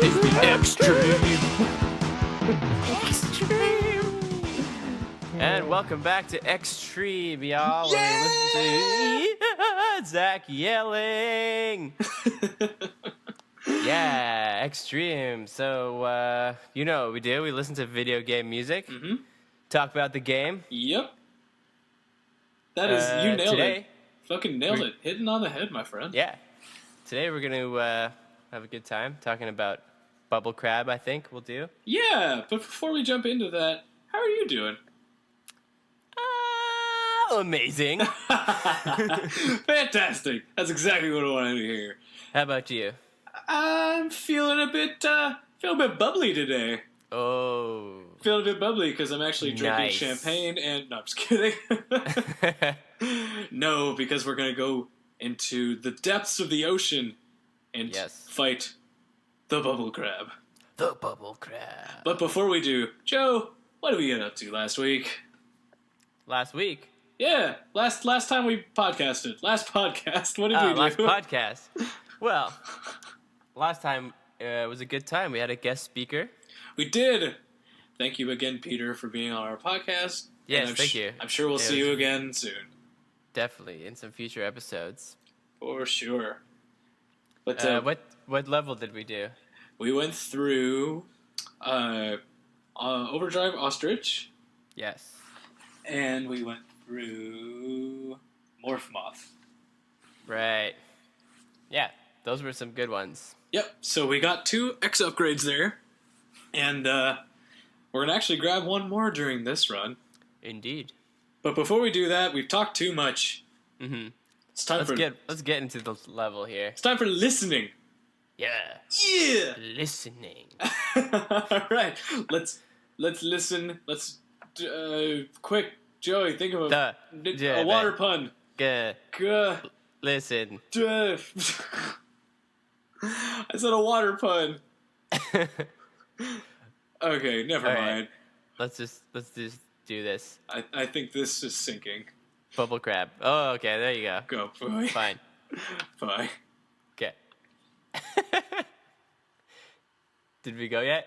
is the extreme. And welcome back to Extreme, y'all. Where we listen to Zach yelling. Yeah, Extreme. So, you know what we do. We listen to video game music, talk about the game. Yep. That is, you nailed today, it. Fucking nailed it. Hitting on the head, my friend. Yeah. Today we're going to have a good time talking about Bubble Crab, I think we'll do. Yeah, but before we jump into that, how are you doing? Amazing. Fantastic. That's exactly what I wanted to hear. How about you? I'm feeling a bit bubbly today. Oh. Feeling a bit bubbly because I'm actually drinking champagne and... No, I'm just kidding. No, because we're going to go into the depths of the ocean and fight the bubble crab. The bubble crab. But before we do, Joe, what did we get up to last week? Last week? Yeah, last time we podcasted. Last podcast, what did we do? Last podcast. Well, last time was a good time. We had a guest speaker. We did. Thank you again, Peter, for being on our podcast. Yes, thank you. I'm sure we'll see you again soon. Definitely, in some future episodes. For sure. But what level did we do? We went through Overdrive Ostrich. Yes. And we went through Morph Moth. Right. Yeah, those were some good ones. Yep, so we got 2 X upgrades there. And we're going to actually grab one more during this run. Indeed. But before we do that, we've talked too much. Mm-hmm. It's time let's get into the level here. It's time for listening. Yeah. Yeah. Listening. All right. Let's listen. Let's quick, Joey. Think of a water pun. Listen. I said a water pun. Okay, never mind. Let's just do this. I think this is sinking. Bubble crab. Oh, okay. There you go. Go. Bye. Fine. Bye. Okay. Did we go yet?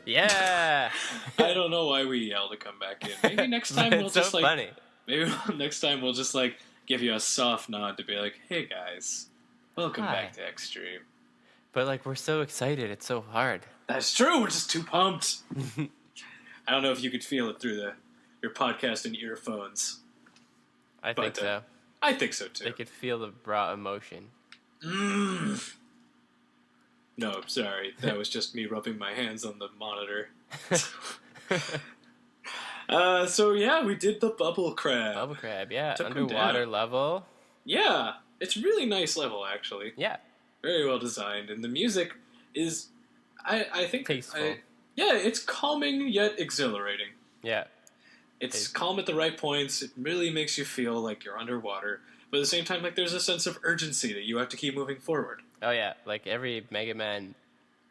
Yeah. I don't know why we yell to come back in. Maybe next time we'll It's just so like. funny. Maybe next time we'll just like give you a soft nod to be like, "Hey guys, welcome Hi. back to Extreme." But like we're so excited, it's so hard. That's true. We're just too pumped. I don't know if you could feel it through your podcast and earphones. I think so. I think so too. They could feel the raw emotion. No, sorry. That was just me rubbing my hands on the monitor. So yeah, we did the bubble crab. Bubble crab, yeah. Took 'em Underwater down. Yeah, level. it's a really nice level actually. Yeah. Very well designed, and the music is, I think, Tasteful. yeah, it's calming yet exhilarating. Yeah. It's calm at the right points. It really makes you feel like you're underwater, but at the same time, like there's a sense of urgency that you have to keep moving forward. Oh yeah, like every Megaman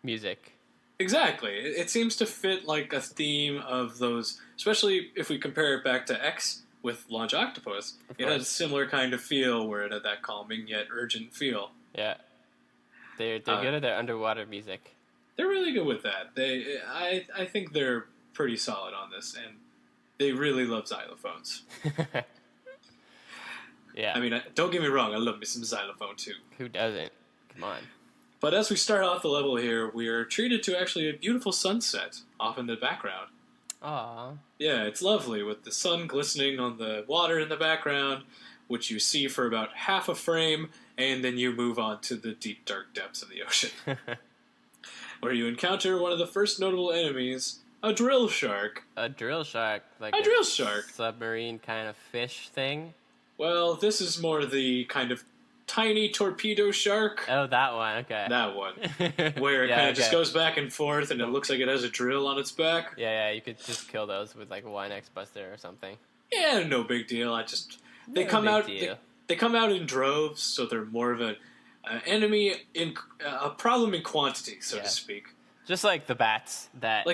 music. Exactly. It seems to fit like a theme of those, especially if we compare it back to X with Launch Octopus. It had a similar kind of feel where it had that calming yet urgent feel. Yeah. They're good at their underwater music. They're really good with that. I think they're pretty solid on this, and they really love xylophones. Yeah. I mean, don't get me wrong, I love me some xylophone too. Who doesn't? Come on. But as we start off the level here, we are treated to actually a beautiful sunset off in the background. Aw. Yeah, it's lovely with the sun glistening on the water in the background, which you see for about half a frame, and then you move on to the deep, dark depths of the ocean, where you encounter one of the first notable enemies, a drill shark. A drill shark. Like A drill shark. Submarine kind of fish thing. Well, this is more the kind of tiny torpedo shark. Oh, that one. Okay. That one. Where it kind of just goes back and forth, and it looks like it has a drill on its back. Yeah, you could just kill those with like one X-Buster or something. Yeah, no big deal. They come out in droves, so they're more of an enemy in a problem in quantity, so to speak. Just like the bats that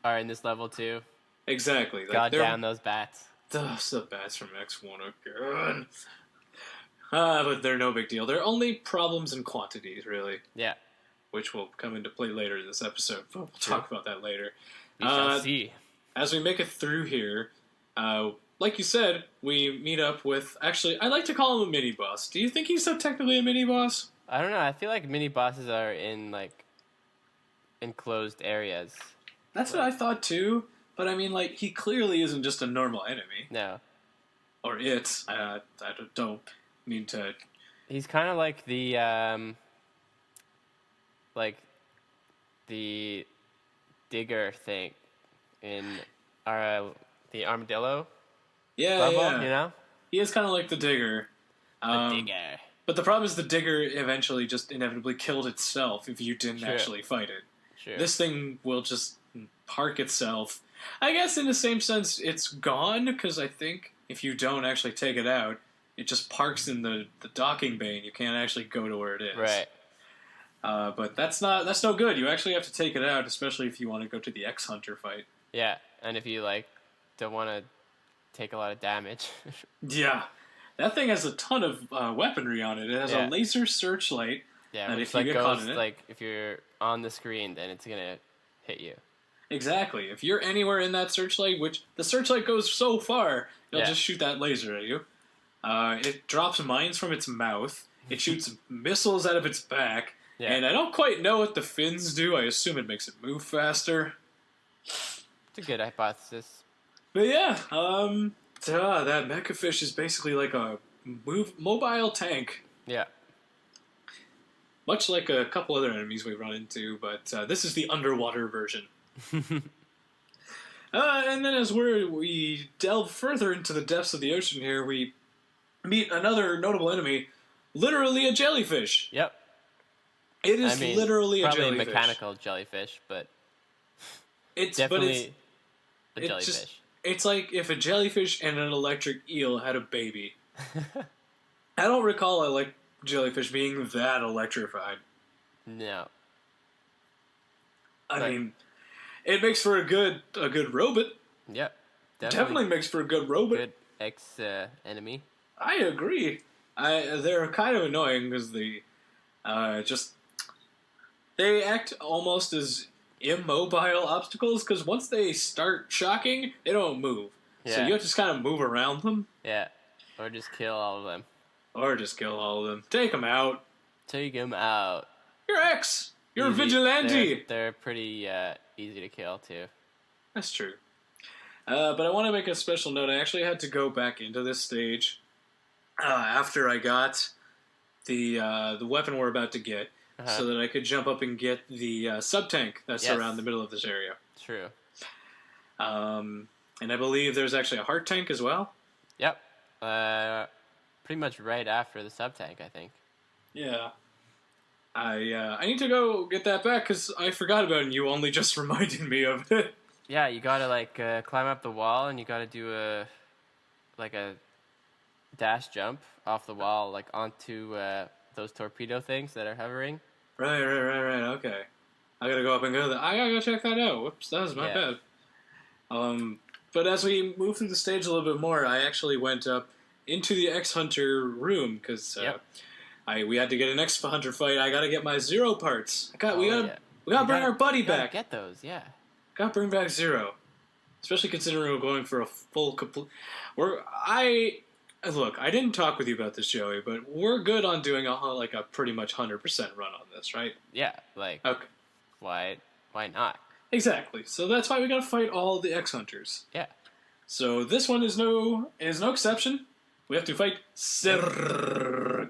are in this level too. Exactly. God damn those bats. The bats from X1 again. But they're no big deal. They're only problems in quantities, really. Yeah. Which will come into play later in this episode. We'll talk about that later. We shall see. As we make it through here, like you said, we meet up with... Actually, I like to call him a mini-boss. Do you think he's so technically a mini-boss? I don't know. I feel like mini-bosses are in, like, enclosed areas. That's what I thought, too. But, I mean, like, he clearly isn't just a normal enemy. No. Or it. I don't mean to... He's kind of like the digger thing in the armadillo level, you know? He is kind of like the digger. The digger. But the problem is the digger eventually just inevitably killed itself if you didn't actually fight it. Sure. This thing will just park itself. I guess in the same sense it's gone, because I think if you don't actually take it out, it just parks in the docking bay and you can't actually go to where it is. Right. But that's no good. You actually have to take it out, especially if you want to go to the X-Hunter fight. Yeah, and if you, like, don't want to take a lot of damage. Yeah. That thing has a ton of weaponry on it. It has a laser searchlight. Yeah, and which if you like get caught goes, in it, like, if you're on the screen, then it's gonna hit you. Exactly. If you're anywhere in that searchlight, which the searchlight goes so far, it'll just shoot that laser at you. It drops mines from its mouth. It shoots missiles out of its back. Yeah. And I don't quite know what the fins do. I assume it makes it move faster. It's a good hypothesis. But yeah, that mecha fish is basically like a mobile tank. Yeah. Much like a couple other enemies we run into, but this is the underwater version. And then as we delve further into the depths of the ocean here, we meet another notable enemy, literally a jellyfish. Yep. It is literally a jellyfish. Probably a mechanical jellyfish, but it's definitely a jellyfish. It's like if a jellyfish and an electric eel had a baby. I don't recall jellyfish being that electrified. No. I mean, it makes for a good robot. Yep. Definitely makes for a good robot. Good ex-enemy. I agree. They're kind of annoying because they act almost as immobile obstacles, because once they start shocking, they don't move. Yeah. So you have to just kind of move around them. Yeah. Or just kill all of them. Or just kill all of them. Take them out. Take them out. You're X! You're Easy. a vigilante! They're pretty easy to kill, too. That's true. But I want to make a special note. I actually had to go back into this stage after I got the weapon we're about to get, so that I could jump up and get the sub-tank that's around the middle of this area. True. And I believe there's actually a heart tank as well. Yep. Pretty much right after the sub-tank, I think. Yeah. I need to go get that back because I forgot about it and you only just reminded me of it. Yeah, you gotta like climb up the wall and you gotta do a dash jump off the wall like onto those torpedo things that are hovering. Right. Okay. I gotta go up and go. I gotta go check that out. Whoops, that was my bad. But as we move through the stage a little bit more, I actually went up into the X-Hunter room because we had to get an X-Hunter fight. I gotta get my Zero parts. We gotta bring our buddy back. Get those, yeah. Gotta bring back Zero, especially considering we're going for a full complete. Look, I didn't talk with you about this, Joey, but we're good on doing a pretty much 100% run on this, right? Yeah, like okay. Why not? Exactly. So that's why we gotta fight all the X-Hunters. Yeah. So this one is no exception. We have to fight Serges.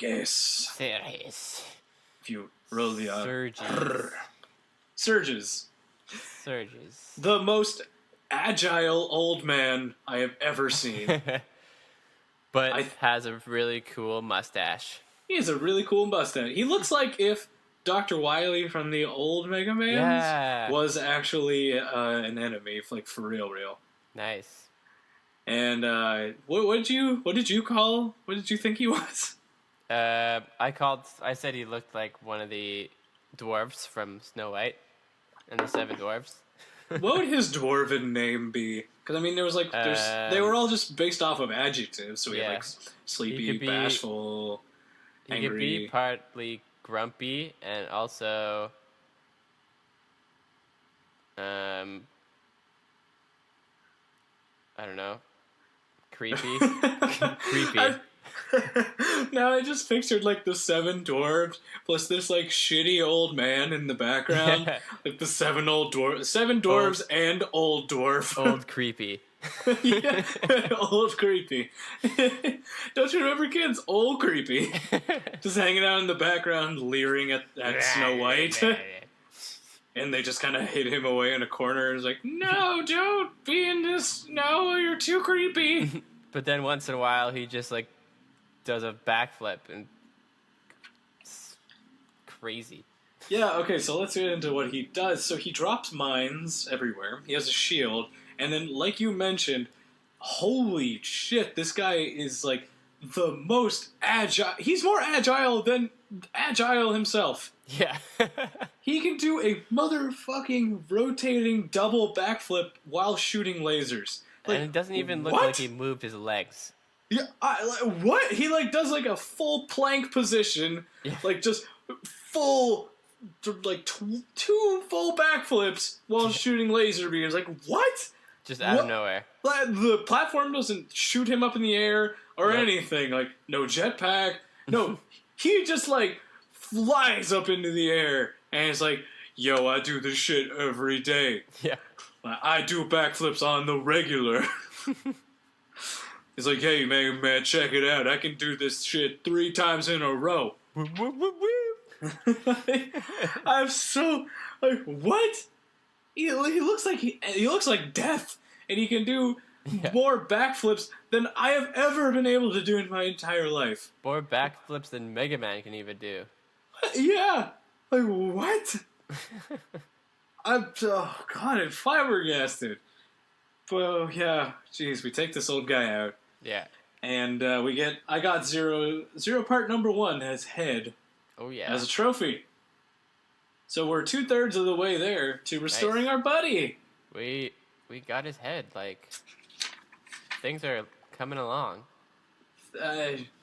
If you roll the Surges. The most agile old man I have ever seen. But has a really cool mustache. He has a really cool mustache. He looks like if Dr. Wily from the old Megaman was actually an enemy, like for real. Nice. And what did you think he was? I said he looked like one of the dwarves from Snow White and the Seven Dwarfs. What would his dwarven name be? Because I mean, they were all just based off of adjectives. So we had like sleepy, bashful, angry. He could be partly grumpy and also I don't know, creepy. Creepy. Now I just pictured like the seven dwarves plus this like shitty old man in the background, like the seven dwarves and old dwarf. Old creepy. Yeah, old creepy. Don't you remember, kids? Old creepy, just hanging out in the background, leering at Snow White. And they just kind of hid him away in a corner and was like, no, don't be in this. No, you're too creepy. But then once in a while, he just like does a backflip and it's crazy. Yeah, okay, so let's get into what he does. So he drops mines everywhere. He has a shield. And then, like you mentioned, holy shit, this guy is like the most agile. He's more agile than Agile himself. Yeah. He can do a motherfucking rotating double backflip while shooting lasers. Like, and it doesn't even look like he moved his legs. Yeah, what? He like does like a full plank position, like just full, like two full backflips while shooting laser beams. Like what? Just out of nowhere. The platform doesn't shoot him up in the air or anything. Like no jetpack. No, he just like flies up into the air and it's like, yo, I do this shit every day. Yeah. I do backflips on the regular. He's like, hey, man, check it out. I can do this shit 3 times in a row. I'm so like, what? He looks like death, and he can do more backflips than I have ever been able to do in my entire life. More backflips than Megaman can even do. Yeah, like what? I'm flabbergasted. Well, yeah, jeez, we take this old guy out. Yeah. And I got zero part number 1 as head. Oh yeah. As a trophy. So we're 2/3 of the way there to restoring our buddy. We got his head. Like things are coming along.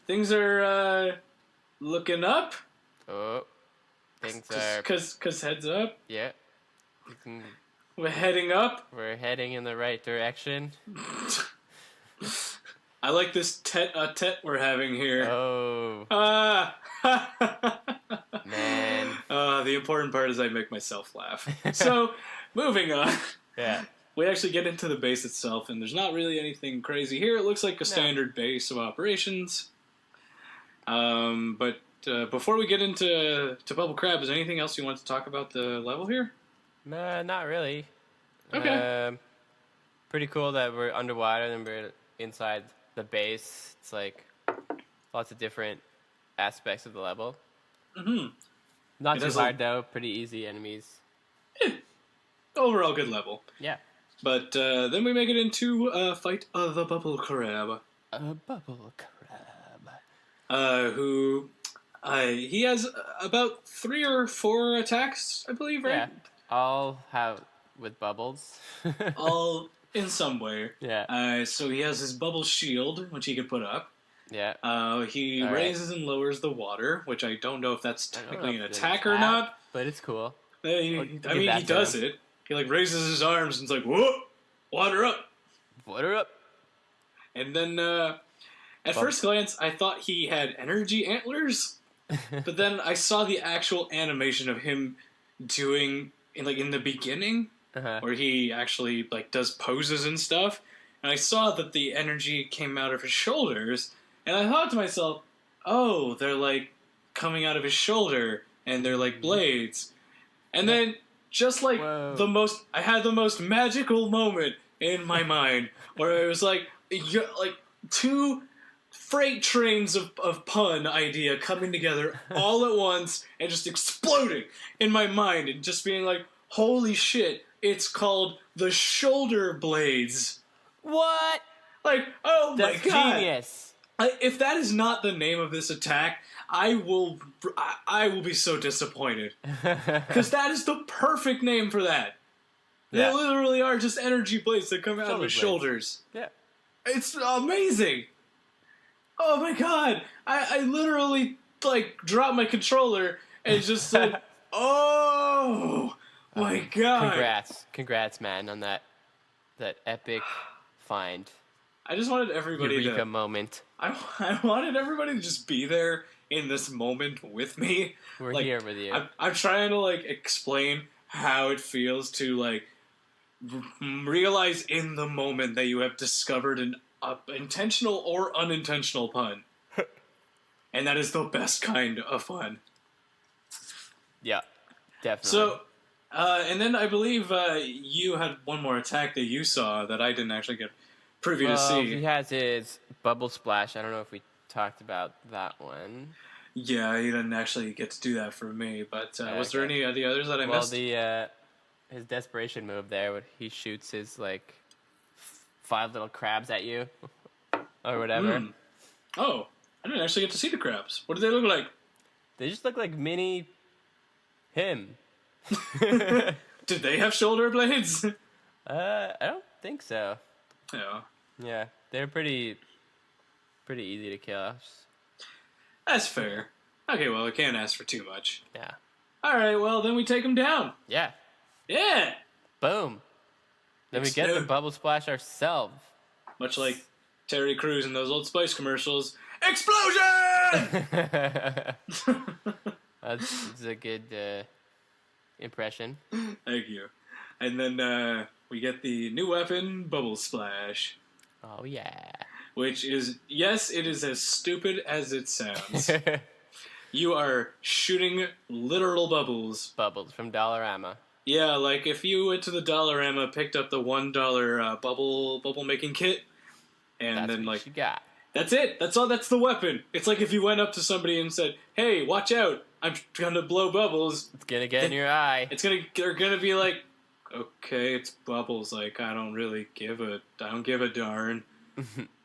Things are looking up. Oh, things are cause heads up. Yeah. Mm, We're heading up. We're heading in the right direction. I like this tete-a-tete we're having here. Oh, Ah! man. The important part is I make myself laugh. So, moving on. Yeah. We actually get into the base itself, and there's not really anything crazy here. It looks like a standard base of operations. But before we get into Bubble Crab, is there anything else you want to talk about the level here? Nah, not really. Okay. Pretty cool that we're underwater and we're inside the base. It's like lots of different aspects of the level. Mm-hmm. Not too hard though. Pretty easy enemies. Overall good level. Yeah. But then we make it into Fight of the Bubble Crab. A bubble crab. Who he has about 3 or 4 attacks, I believe, right? Yeah. All have with bubbles. All in some way. Yeah. So he has his bubble shield, which he can put up. Yeah. He raises and lowers the water, which I don't know if that's technically an it's attack or not. But it's cool. He does it. He like raises his arms and it's like, whoa, water up. Water up. And then at first glance, I thought he had energy antlers. But then I saw the actual animation of him doing in the beginning, where he actually like does poses and stuff. And I saw that the energy came out of his shoulders, and I thought to myself, "Oh, they're like coming out of his shoulder, and they're like blades." And then just like I had the most magical moment in my mind where it was like 2 freight trains of pun idea coming together all at once and just exploding in my mind and just being like, holy shit, it's called the shoulder blades. What? Like, oh That's my god. Genius. If that is not the name of this attack, I will be so disappointed. Because that is the perfect name for that. Yeah. They literally are just energy blades that come out of his shoulders. Yeah. It's amazing. Oh my god! I literally dropped my controller and just said, "Oh my god!" Congrats, man, on that epic find. I just wanted everybody Eureka moment. I wanted everybody to just be there in this moment with me. We're here with you. I'm trying to explain how it feels to realize in the moment that you have discovered an intentional or unintentional pun. And that is the best kind of fun. Yeah, definitely. So, and then I believe you had one more attack that you saw that I didn't actually get privy to see. He has his bubble splash. I don't know if we talked about that one. Yeah, he didn't actually get to do that for me. But was there any of the others that I missed? Well, his desperation move there, where he shoots his 5 little crabs at you, or whatever. Oh, I didn't actually get to see the crabs. What do they look like? They just look like mini him. Did they have shoulder blades? I don't think so. Yeah. Yeah, they're pretty easy to kill. That's fair. Okay, well, I can't ask for too much. Yeah. All right, well, then we take them down. Yeah. Yeah. Boom. Then we get the bubble splash ourselves. Much like Terry Crews in those Old Spice commercials. Explosion! That's a good impression. Thank you. And then we get the new weapon, Bubble Splash. Oh, yeah. Which is, yes, it is as stupid as it sounds. You are shooting literal bubbles. Bubbles from Dollarama. Yeah, like if you went to the Dollarama, picked up the $1 bubble making kit, and that's then what you got. That's it. That's all. That's the weapon. It's like if you went up to somebody and said, "Hey, watch out! I'm gonna blow bubbles." It's gonna get in your eye. They're gonna be like, "Okay, it's bubbles. Like I don't give a darn."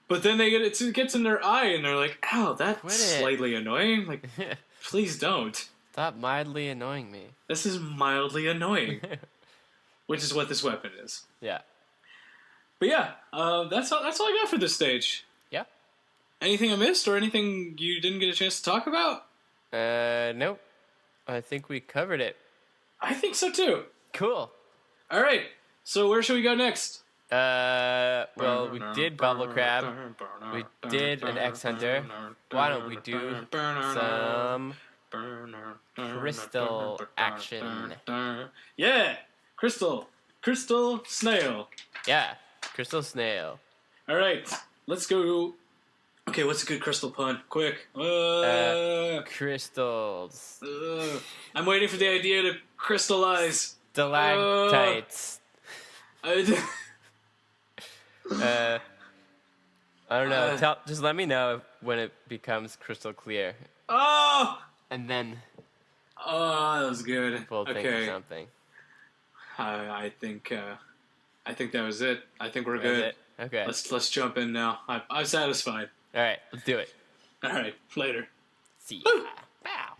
But then it gets in their eye, and they're like, "Ow, that's slightly annoying." Like, please don't. Stop mildly annoying me. This is mildly annoying. Which is what this weapon is. Yeah. But yeah, that's all I got for this stage. Yeah. Anything I missed or anything you didn't get a chance to talk about? Nope. I think we covered it. I think so too. Cool. All right. So where should we go next? Well, we did Bubble Crab. We did an X Hunter. Why don't we do some crystal action? Yeah, crystal snail. Yeah, crystal snail. All right, let's go. Okay, what's a good crystal pun? Quick. Crystals. I'm waiting for the idea to crystallize. Stalactites. I don't know. Just let me know when it becomes crystal clear, Oh, and then that was good. we'll think of Okay, something. I think that was it. I think we're Is good. it? Okay. Let's jump in now. I'm satisfied. All right. Let's do it. All right, later. See ya. Woo! Bow.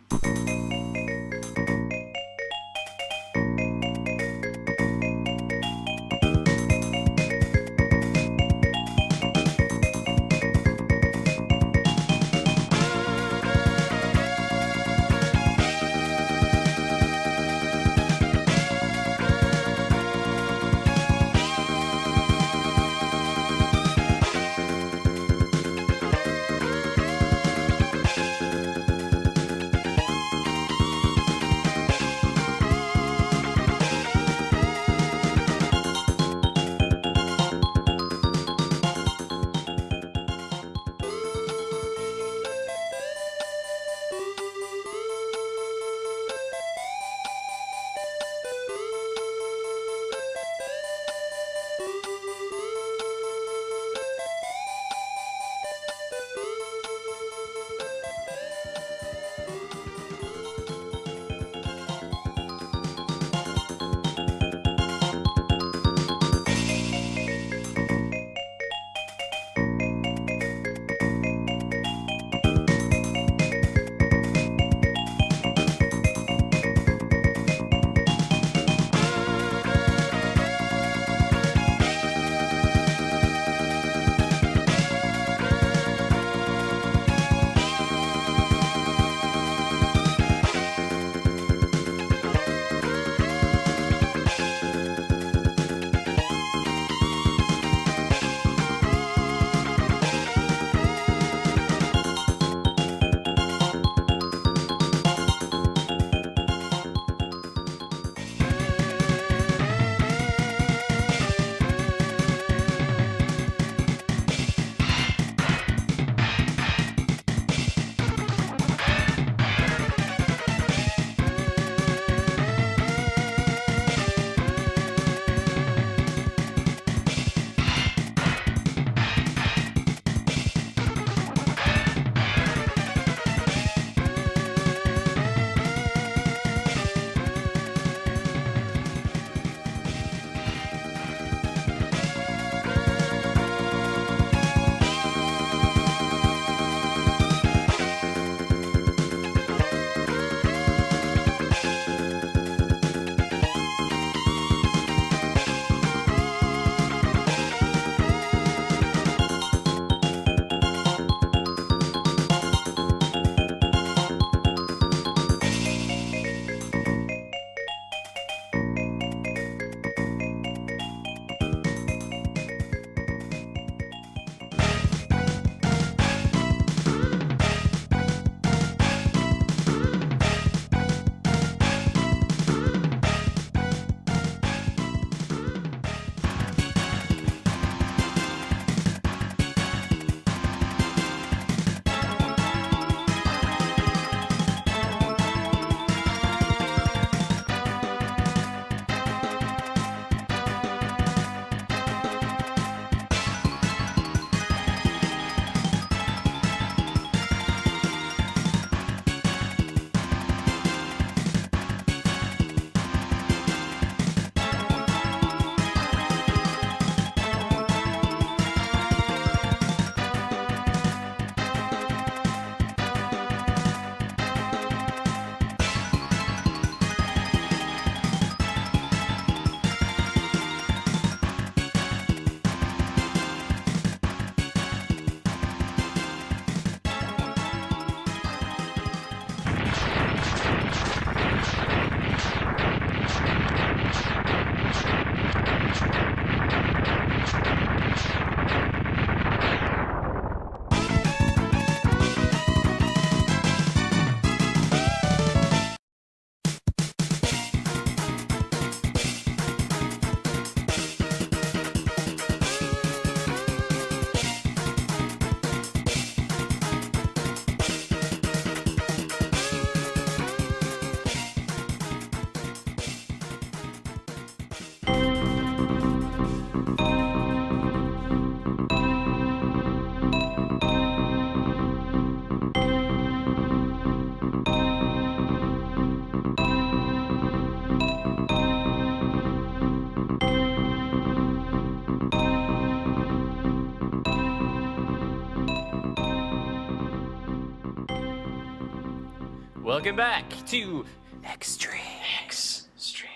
Welcome back to Extreme. Extreme.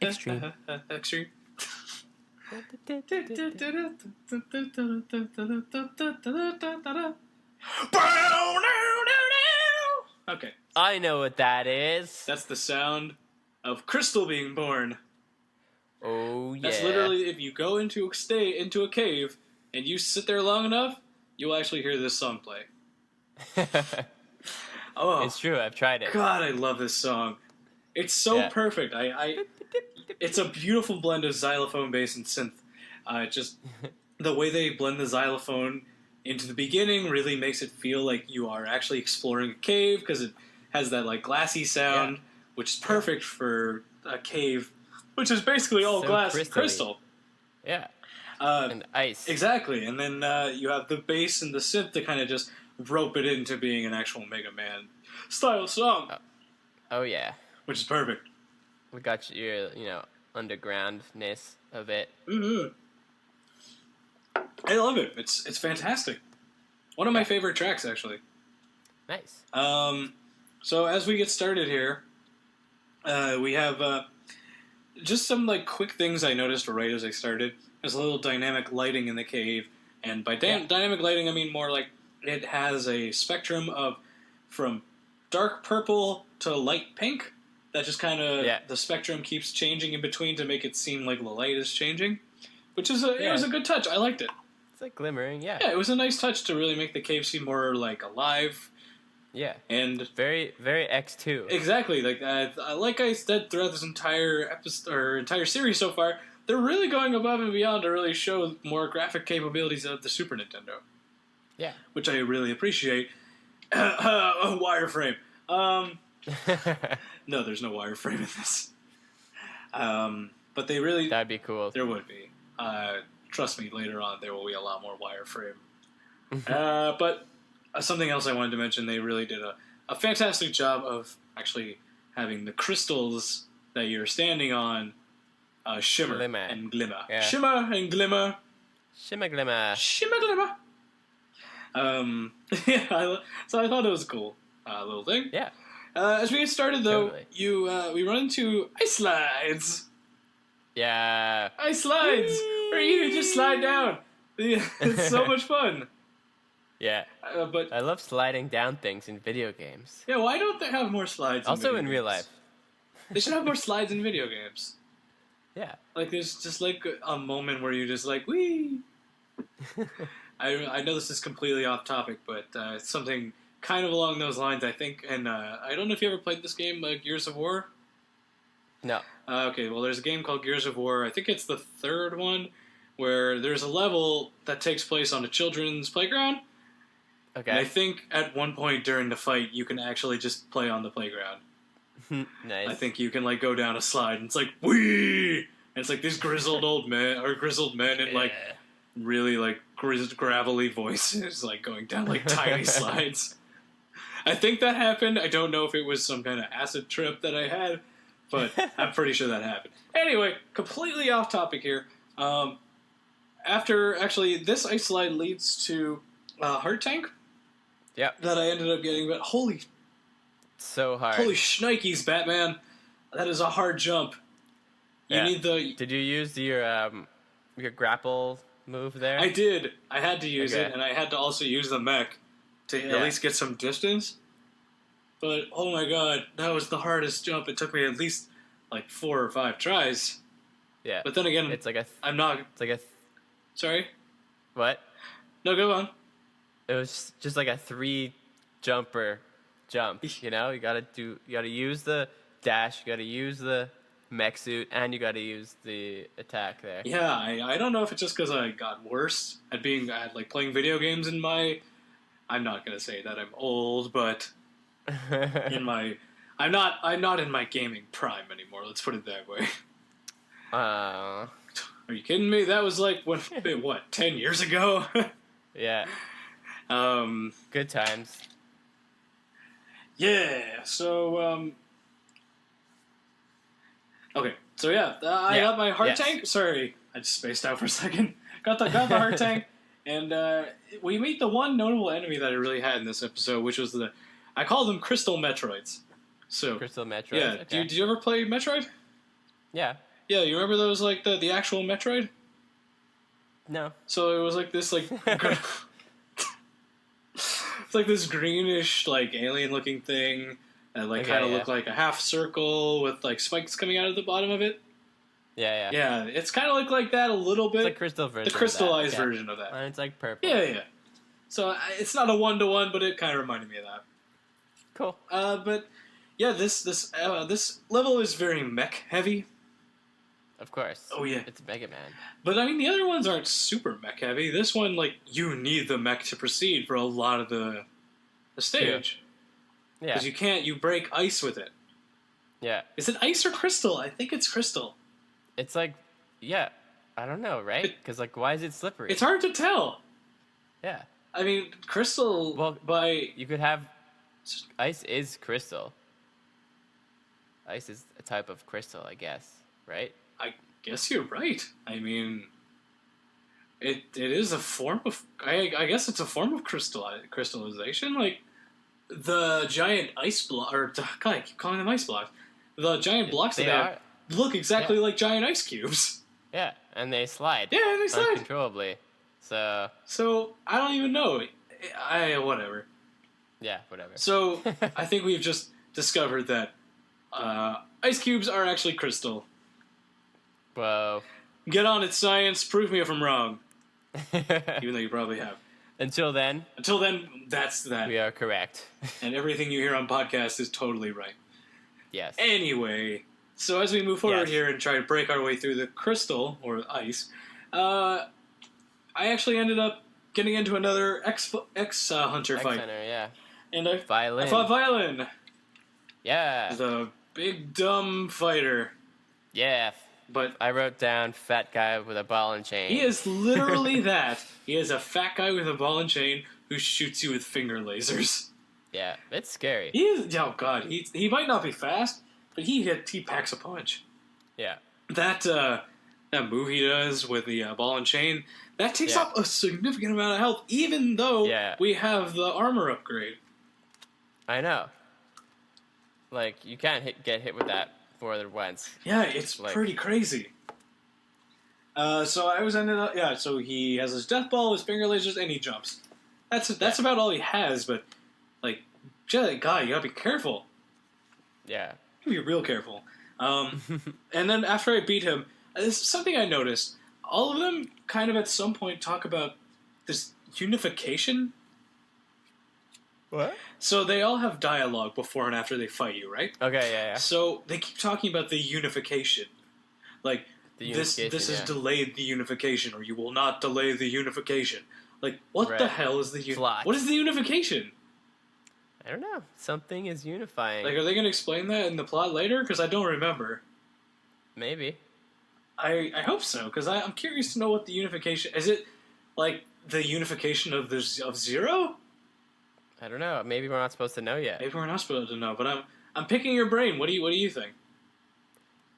Extreme. Okay. I know what that is. That's the sound of Crystal being born. Oh yeah. That's literally, if you go into a cave and you sit there long enough, you'll actually hear this song play. Oh, it's true. I've tried it. God, I love this song. It's so perfect. It's a beautiful blend of xylophone, bass, and synth. Just the way they blend the xylophone into the beginning really makes it feel like you are actually exploring a cave because it has that like glassy sound, which is perfect for a cave, which is basically all glass and crystal. Yeah. And ice. Exactly. And then you have the bass and the synth to kind of just rope it into being an actual Mega Man style song. Oh yeah. Which is perfect. We got your, undergroundness of it. Mm-hmm. I love it. It's fantastic. One of my favorite tracks, actually. Nice. So as we get started here, we have just some quick things I noticed right as I started. There's a little dynamic lighting in the cave, and by dynamic lighting I mean more like it has a spectrum of from dark purple to light pink. That just kind of the spectrum keeps changing in between to make it seem like the light is changing, which is it was a good touch. I liked it. It's like glimmering, Yeah, it was a nice touch to really make the cave seem more like alive. Yeah, and very, very X2. Exactly, like I said throughout this entire episode or entire series so far, they're really going above and beyond to really show more graphic capabilities of the Super Nintendo. Yeah, which I really appreciate. A wireframe. No, there's no wireframe in this. But they really... That'd be cool. There would be. Trust me, later on there will be a lot more wireframe. But something else I wanted to mention, they really did a fantastic job of actually having the crystals that you're standing on shimmer and glimmer. Yeah. Shimmer and glimmer. Shimmer glimmer. Shimmer glimmer. So I thought it was a cool little thing. Yeah. As we get started, though, totally. we run into ice slides. Yeah. Ice slides, where you can just slide down. It's so much fun. Yeah. But I love sliding down things in video games. Yeah, why don't they have more slides? Also in real life. They should have more slides in video games. Yeah. Like there's just like a moment where you just like wee. I know this is completely off topic, but it's something kind of along those lines, I think. And I don't know if you ever played this game, Gears of War. No. Okay, well, there's a game called Gears of War. I think it's the third one, where there's a level that takes place on a children's playground. Okay. And I think at one point during the fight, you can actually just play on the playground. Nice. I think you can go down a slide, and it's like wee, and it's like these grizzled men in really gravelly voices, going down tiny slides. I think that happened. I don't know if it was some kind of acid trip that I had, but I'm pretty sure that happened. Anyway, completely off topic here. After this ice slide leads to Heart Tank. Yeah. That I ended up getting, but so hard. Holy shnikes, Batman! That is a hard jump. You need the. Did you use your grapple move there? I did. I had to use it, and I had to also use the mech to at least get some distance. But oh my god, that was the hardest jump. It took me at least 4 or 5 tries. Yeah. But then again, it's I'm not. It's like a. Sorry. What? No, go on. It was just like a 3 jumper jump. You gotta use the dash. You gotta use the mech suit, and you gotta use the attack there. Yeah, I don't know if it's just because I got worse at playing video games in my. I'm not gonna say that I'm old, but in my, I'm not in my gaming prime anymore. Let's put it that way. kidding me? That was like, what, 10 years ago? Yeah. Good times. Yeah, so, okay, so yeah, I got my heart tank. Sorry, I just spaced out for a second. Got the heart tank, and we meet the one notable enemy that I really had in this episode, which was I call them Crystal Metroids. So Crystal Metroid. yeah, Okay. did you ever play Metroid? Yeah. Yeah, you remember those, like, the actual Metroid? No. So it was like this, like, it's like this greenish, like, alien-looking thing that, like, kind of looked like a half circle with, like, spikes coming out of the bottom of it. Yeah. Yeah, it's kind of like that a little bit. It's like crystal version. The crystallized of that. version of that. And it's like purple. Yeah. So it's not a 1-to-1, but it kind of reminded me of that. Cool. But yeah, this level is very mech heavy. Of course. Oh yeah. It's Megaman. But I mean, the other ones aren't super mech heavy. This one, like, you need the mech to proceed for a lot of the stage. Yeah. Because you break ice with it. Yeah. Is it ice or crystal? I think it's crystal. It's like, yeah, I don't know, right? Because, like, why is it slippery? It's hard to tell. Yeah. I mean, crystal, you could have, ice is crystal. Ice is a type of crystal, I guess, right? I guess you're right. I mean, it is a form of, I guess it's a form of crystallization. Like, the giant ice block, or, God, I keep calling them ice blocks. The giant blocks that they have look exactly like giant ice cubes. Yeah, and they slide. Yeah, and they slide. Uncontrollably. So, I don't even know. Whatever. Yeah, whatever. So, I think we've just discovered that ice cubes are actually crystal. Whoa. Get on it, science. Prove me if I'm wrong. Even though you probably have. Until then, that's that. We are correct. And everything you hear on podcasts is totally right. Yes. Anyway, so as we move forward here and try to break our way through the crystal, or ice, I actually ended up getting into another X-Hunter fight. X-Hunter, yeah. And I Violin. fought Violin. Yeah. The big, dumb fighter. Yeah. But I wrote down fat guy with a ball and chain. He is literally that. He is a fat guy with a ball and chain who shoots you with finger lasers. Yeah, it's scary. He is. Oh God, he might not be fast, but he packs a punch. Yeah. That move he does with the ball and chain, that takes off a significant amount of health, even though we have the armor upgrade. I know. Like, you can't get hit with that more than once. Yeah, it's pretty crazy. So I was ended up. Yeah, so he has his death ball, his finger lasers, and he jumps. That's about all he has. But like, God, you gotta be careful. Yeah. Be real careful. And then after I beat him, this is something I noticed. All of them kind of at some point talk about this unification. What? So they all have dialogue before and after they fight you, right? Okay, yeah. So they keep talking about the unification. Like, this has delayed the unification, or you will not delay the unification. Like, what the hell is the unification? What is the unification? I don't know. Something is unifying. Like, are they going to explain that in the plot later? Because I don't remember. Maybe. I hope so, because I'm curious to know what the unification... Is it, like, the unification of Zero? I don't know. Maybe we're not supposed to know yet. Maybe we're not supposed to know, but I'm picking your brain. What do you think?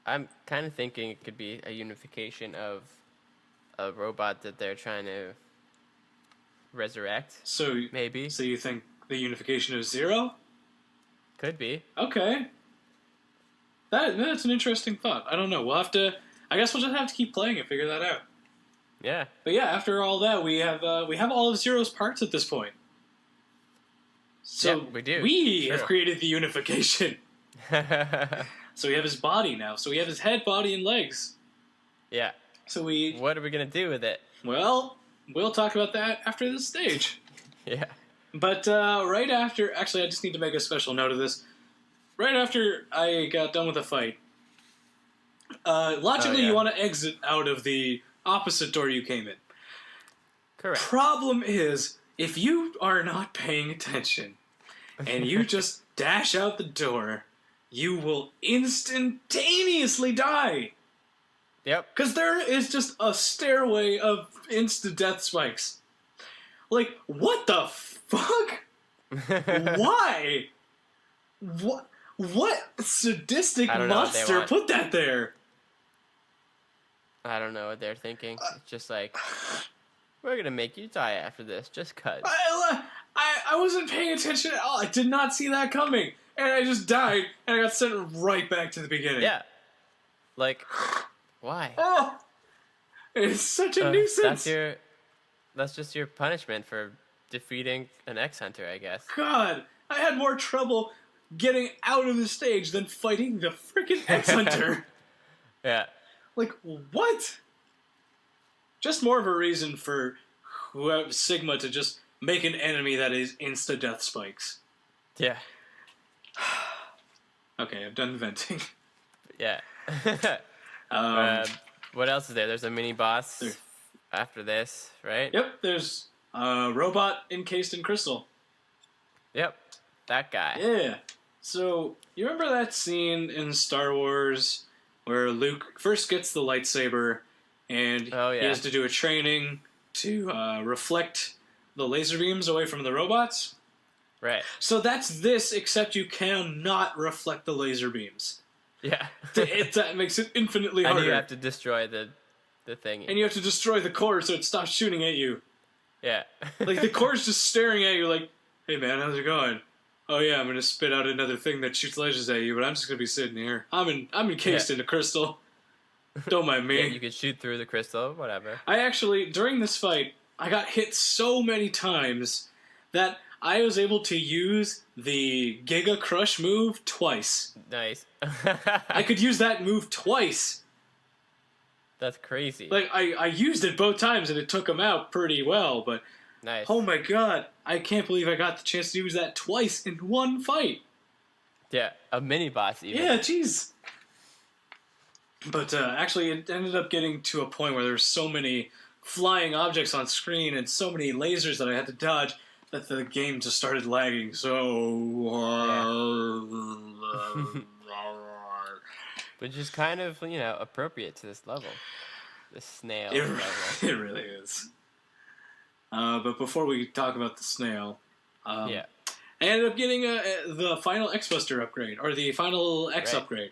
I'm kind of thinking it could be a unification of a robot that they're trying to resurrect. So maybe. So you think the unification of Zero? Could be. Okay. That's an interesting thought. I don't know. We'll have to. I guess we'll just have to keep playing and figure that out. Yeah. But yeah, after all that, we have all of Zero's parts at this point. So we do. We have created the unification. So we have his body now. So we have his head, body, and legs. Yeah. So what are we gonna do with it? Well, we'll talk about that after this stage. Yeah. But right after, actually, I just need to make a special note of this. Right after I got done with the fight, logically you want to exit out of the opposite door you came in. Correct. Problem is, if you are not paying attention and you just dash out the door, you will instantaneously die. Yep. Because there is just a stairway of insta-death spikes. Like, what the fuck? Why? What sadistic monster put that there? I don't know what they're thinking. It's just like, we're gonna make you die after this, just cuz. I wasn't paying attention at all. I did not see that coming. And I just died, and I got sent right back to the beginning. Yeah. Like, why? Oh! It's such a nuisance. That's just your punishment for defeating an X-Hunter, I guess. God, I had more trouble getting out of the stage than fighting the freaking X-Hunter. Yeah. Like, what? Just more of a reason for Sigma to just make an enemy that is insta-death spikes. Yeah. Okay, I'm done venting. Yeah. What else is there? There's a mini-boss after this, right? Yep, there's a robot encased in crystal. Yep, that guy. Yeah. So, you remember that scene in Star Wars where Luke first gets the lightsaber and he has to do a training to reflect the laser beams away from the robots? Right. So that's this, except you cannot reflect the laser beams. Yeah. That makes it infinitely harder. And you have to destroy the thing. And you have to destroy the core so it stops shooting at you. Yeah. Like, the core's just staring at you like, hey man, how's it going? Oh yeah, I'm gonna spit out another thing that shoots lasers at you, but I'm just gonna be sitting here. I'm encased in a crystal. Don't mind me. Yeah, you could shoot through the crystal, whatever. I actually, during this fight, I got hit so many times that I was able to use the Giga Crush move twice. Nice. I could use that move twice. That's crazy. Like, I used it both times and it took him out pretty well, but... Nice. Oh my god, I can't believe I got the chance to use that twice in one fight. Yeah, a mini-boss even. Yeah, jeez. But actually, it ended up getting to a point where there were so many flying objects on screen and so many lasers that I had to dodge that the game just started lagging. Which is kind of, appropriate to this level. The snail It level. really is. But before we talk about the snail, I ended up getting the final X-Buster upgrade, or the final X upgrade.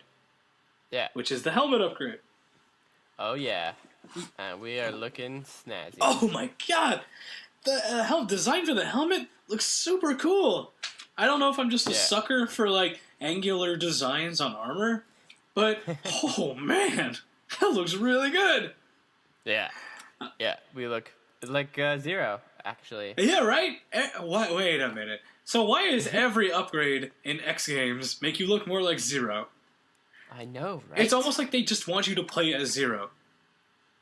Yeah. Which is the helmet upgrade. Oh, yeah. And we are looking snazzy. Oh my god! The design for the helmet looks super cool. I don't know if I'm just a sucker for, like, angular designs on armor, but, oh man, that looks really good! Yeah. Yeah, we look like Zero, actually. Yeah, right? Wait a minute. So why does every upgrade in X games make you look more like Zero? I know, right? It's almost like they just want you to play as Zero.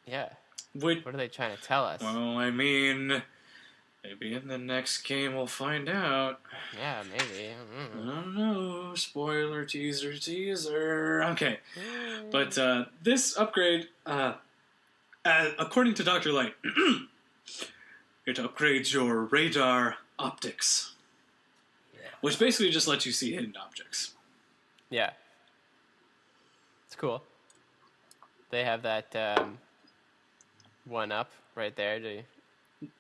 Yeah. What are they trying to tell us? Well, I mean, maybe in the next game we'll find out. Yeah, maybe. I don't know. Spoiler, teaser. Okay. But this upgrade, according to Dr. Light, it upgrades your radar optics. Yeah. Which basically just lets you see hidden objects. Yeah. It's cool. They have that one up right there to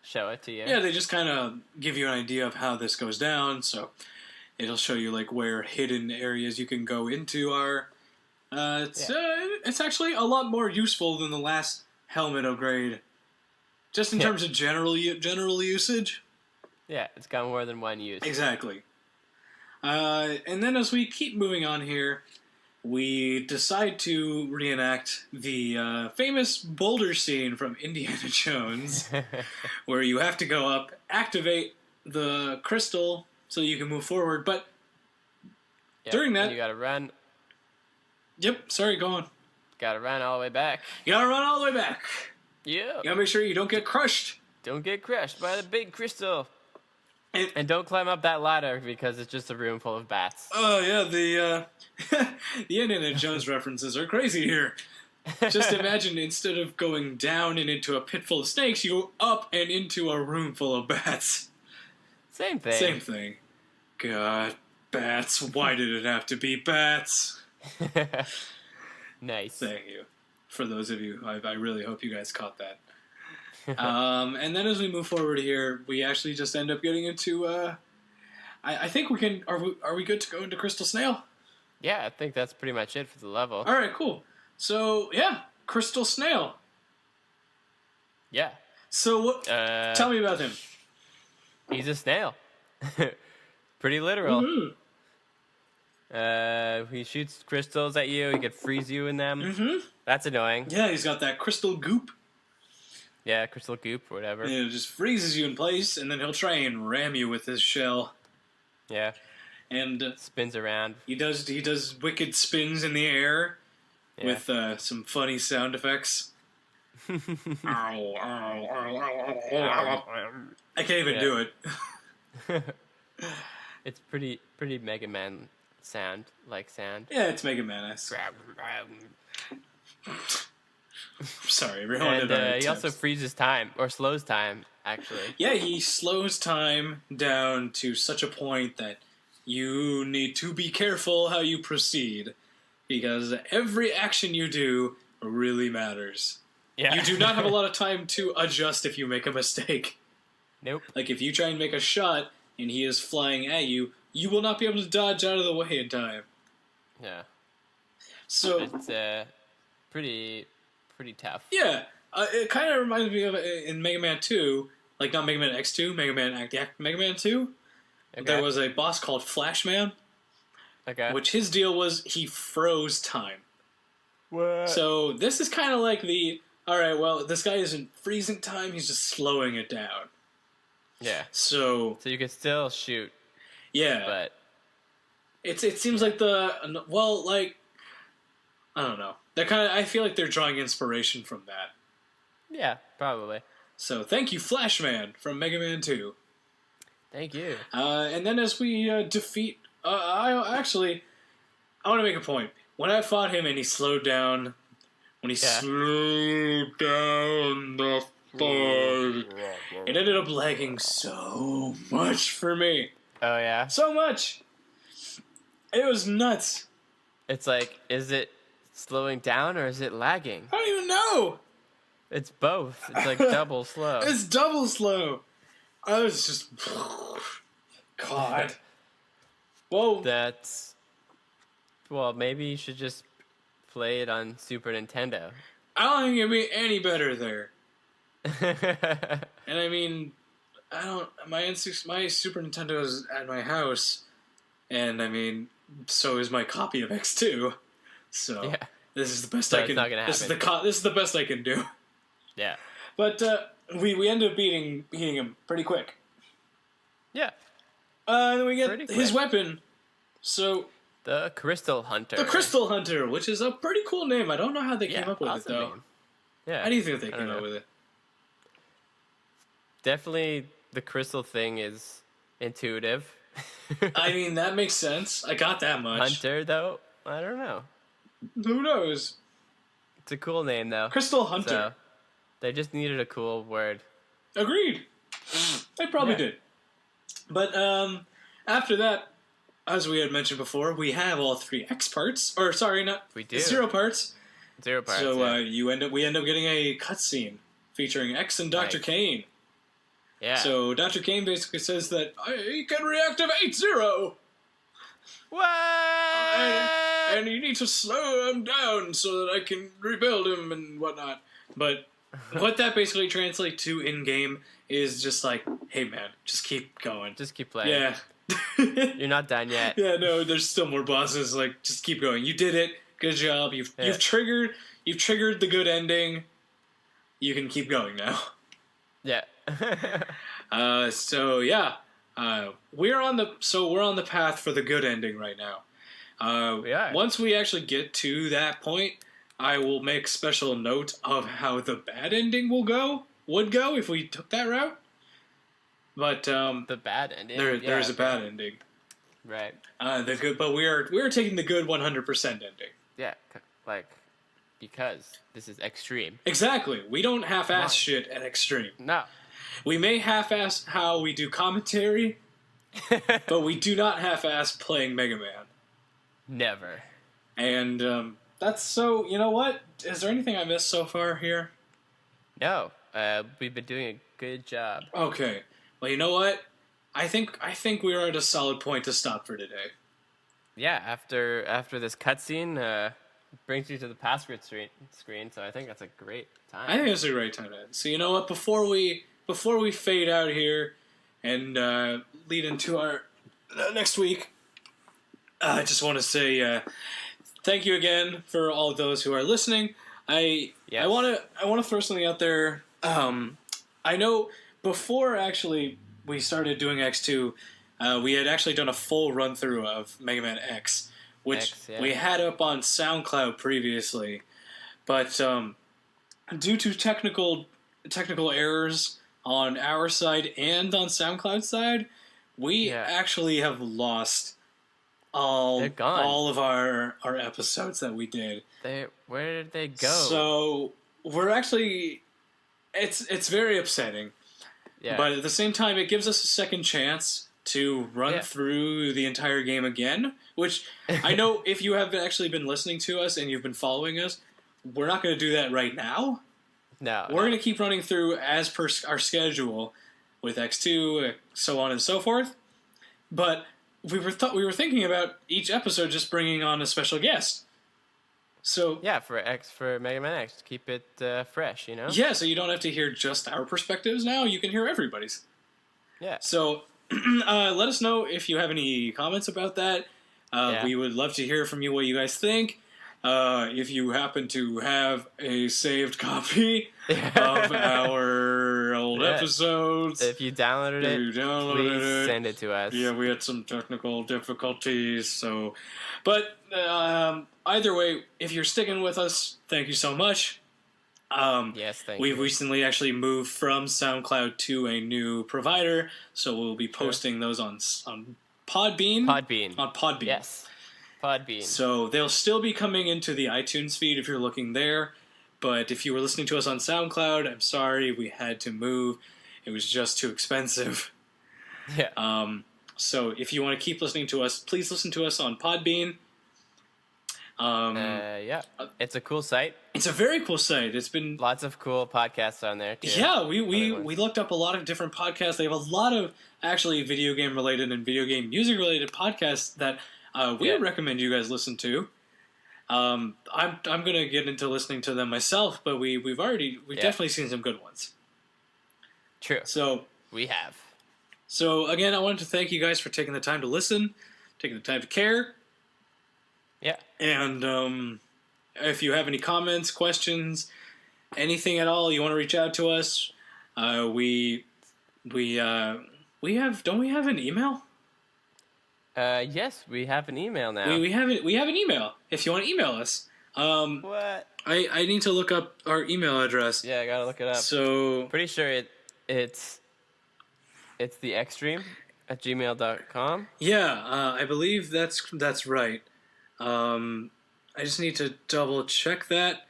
show it to you. Yeah, they just kind of give you an idea of how this goes down, so it'll show you like where hidden areas you can go into are. It's actually a lot more useful than the last helmet upgrade, just in terms of general usage. Yeah, it's got more than one use. Exactly. And then as we keep moving on here, we decide to reenact the famous boulder scene from Indiana Jones, where you have to go up, activate the crystal so you can move forward, but during that... You gotta run. Yep, sorry, go on. Gotta run all the way back. You gotta run all the way back. Yeah. You gotta make sure you don't get crushed. Don't get crushed by the big crystal. And don't climb up that ladder because it's just a room full of bats. Oh, yeah, the Indiana Jones references are crazy here. Just imagine, instead of going down and into a pit full of snakes, you go up and into a room full of bats. Same thing. Same thing. God, bats. Why did it have to be bats? Nice. Thank you. For those of you, I really hope you guys caught that. And then as we move forward here, we actually just end up getting into. I think we can. Are we good to go into Crystal Snail? Yeah, I think that's pretty much it for the level. All right, cool. So yeah, Crystal Snail. Yeah. So what? Tell me about him. He's a snail. Pretty literal. Mm-hmm. He shoots crystals at you. He could freeze you in them. Mm-hmm. That's annoying. Yeah, he's got that crystal goop. Yeah, crystal goop or whatever. And it just freezes you in place, and then he'll try and ram you with his shell. Yeah. And spins around. He does wicked spins in the air with some funny sound effects. I can't even do it. It's pretty Megaman sound. Yeah, it's Mega Man-esque. Sorry, everyone. And he also freezes time, or slows time, actually. Yeah, he slows time down to such a point that you need to be careful how you proceed, because every action you do really matters. Yeah. You do not have a lot of time to adjust if you make a mistake. Nope. Like, if you try and make a shot and he is flying at you, you will not be able to dodge out of the way in time. Yeah. So it's pretty tough. Yeah, it kind of reminds me of in Mega Man 2, like not Mega Man X2, Mega Man 2. Okay. There was a boss called Flashman, which his deal was he froze time. What? So this is kind of like alright, well, this guy isn't freezing time, he's just slowing it down. Yeah. So you can still shoot. Yeah. But it seems like I don't know. I feel like they're drawing inspiration from that. Yeah, probably. So thank you, Flashman, from Mega Man 2. Thank you. And then as we defeat... I want to make a point. When I fought him and he slowed down... When he slowed down the fight... It ended up lagging so much for me. Oh, yeah? So much! It was nuts. It's like, is it slowing down or is it lagging? I don't even know! It's both. It's like double slow. It's double slow. I was just... God. Whoa. Well, maybe you should just play it on Super Nintendo. I don't think it'd be any better there. And I mean, my Super Nintendo is at my house, and I mean, so is my copy of X2. So yeah. This is the best so I can. It's not gonna happen. This is the best I can do. Yeah. But we end up beating him pretty quick. Yeah. Then we get his weapon. So the Crystal Hunter. The Crystal Hunter, which is a pretty cool name. I don't know how they came up with it though. Name. Yeah. How do you think they came up with it? Definitely, the crystal thing is intuitive. I mean, that makes sense. I got that much. Hunter, though, I don't know. Who knows? It's a cool name, though. Crystal Hunter. So, they just needed a cool word. Agreed. They probably did. But after that, as we had mentioned before, we have all 3 X parts. Or sorry, we do. 0 parts. 0 parts. So we end up getting a cutscene featuring X and Dr. Kane. Yeah. So Dr. Kane basically says that he can reactivate Zero. What? And you need to slow him down so that I can rebuild him and whatnot. But what that basically translates to in game is just like, hey man, just keep going. Just keep playing. Yeah. You're not done yet. Yeah, no, there's still more bosses. Like, just keep going. You did it. Good job. You've triggered the good ending. You can keep going now. Yeah. So yeah, we're on the path for the good ending right now. We are. Once we actually get to that point, I will make special note of how the bad ending would go if we took that route. But the bad ending. There's a bad ending. Right. But we're taking the good 100% ending. Yeah, because this is extreme. Exactly. We don't half-ass shit at extreme. No. We may half-ass how we do commentary, but we do not half-ass playing Mega Man. Never. And that's so. You know what? Is there anything I missed so far here? No, we've been doing a good job. Okay. Well, you know what? I think we are at a solid point to stop for today. Yeah, after this cutscene brings you to the password screen, so I think that's a great time. I think it's a great time to end. So you know what? Before we fade out here and lead into our next week, I just want to say thank you again for all of those who are listening. I want to throw something out there. I know before actually we started doing X2, we had actually done a full run through of Megaman X, which we had up on SoundCloud previously, but due to technical errors on our side and on SoundCloud's side, we actually have lost all of our episodes that we did. Where did they go? So we're actually it's very upsetting. Yeah. But at the same time, it gives us a second chance to run through the entire game again, which I know if you have actually been listening to us and you've been following us, we're not going to do that right now. No. We're going to keep running through as per our schedule with X2, so on and so forth. But we were thinking about each episode just bringing on a special guest. So yeah, for Mega Man X, keep it fresh, you know. Yeah, so you don't have to hear just our perspectives now. You can hear everybody's. Yeah. So let us know if you have any comments about that. We would love to hear from you what you guys think. If you happen to have a saved copy of our old episodes, if you downloaded please send it to us. Yeah, we had some technical difficulties, so. But either way, if you're sticking with us, thank you so much. Yes, thank you. We've recently actually moved from SoundCloud to a new provider, so we'll be posting those on Podbean. On Podbean. Yes. Podbean. So they'll still be coming into the iTunes feed if you're looking there. But if you were listening to us on SoundCloud, I'm sorry, we had to move. It was just too expensive. Yeah. So if you want to keep listening to us, please listen to us on Podbean. Yeah. It's a cool site. It's a very cool site. It's been lots of cool podcasts on there too. Yeah, we looked up a lot of different podcasts. They have a lot of actually video game related and video game music related podcasts that we would recommend you guys listen to. I'm gonna get into listening to them myself, but we've definitely seen some good ones. True. So we have. So again, I wanted to thank you guys for taking the time to listen, taking the time to care. Yeah. And if you have any comments, questions, anything at all, you want to reach out to us, we have. Don't we have an email? Yes, we have an email now. We have an email. If you want to email us. What? I need to look up our email address. Yeah, I gotta look it up. So pretty sure it's the extreme@gmail.com. Yeah, I believe that's right. I just need to double check that.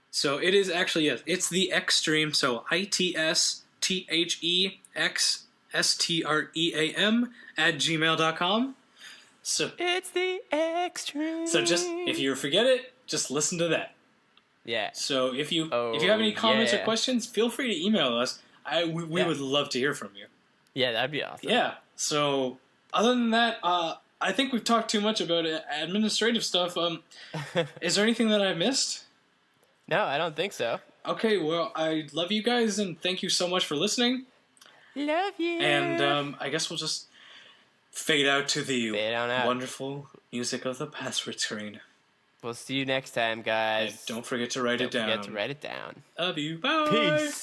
So it is actually, yes, it's the Extreme. So ITSTHEXSTREAM@gmail.com. So it's the Extreme. So just if you forget it, just listen to that. Yeah. So if you have any comments or questions, feel free to email us. We would love to hear from you. Yeah, that'd be awesome. Yeah. So other than that, I think we've talked too much about administrative stuff. Is there anything that I missed? No, I don't think so. Okay, well, I love you guys, and thank you so much for listening. Love you. And I guess we'll just fade out to the wonderful music of the password screen. We'll see you next time, guys. And don't forget to write it down. Don't forget to write it down. Love you. Bye. Peace.